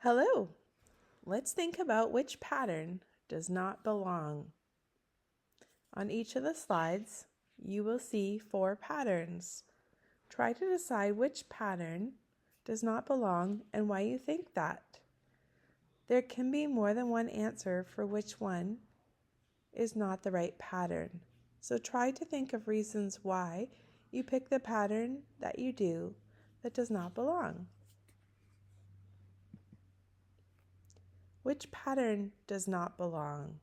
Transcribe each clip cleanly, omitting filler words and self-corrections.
Hello. Let's think about which pattern does not belong. On each of the slides, you will see 4 patterns. Try to decide which pattern does not belong and why you think that. There can be more than one answer for which one is not the right pattern. So try to think of reasons why you pick the pattern that you do that does not belong. Which pattern does not belong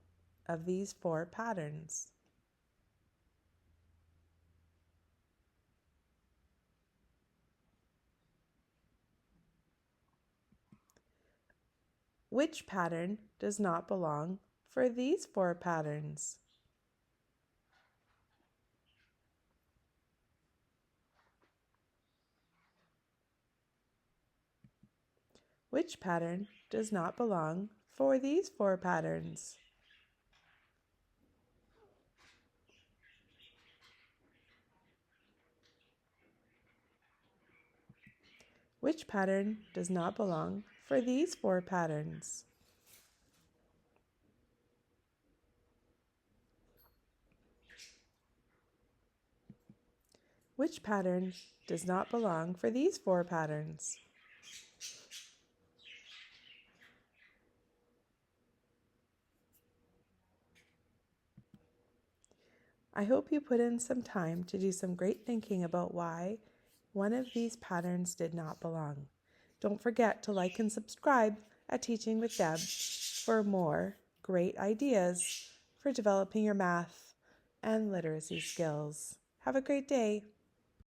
of these 4 patterns? Which pattern does not belong for these 4 patterns? Which pattern does not belong for these 4 patterns? Which pattern does not belong for these 4 patterns? Which pattern does not belong for these 4 patterns? I hope you put in some time to do some great thinking about why one of these patterns did not belong. Don't forget to like and subscribe at Teaching with Deb for more great ideas for developing your math and literacy skills. Have a great day.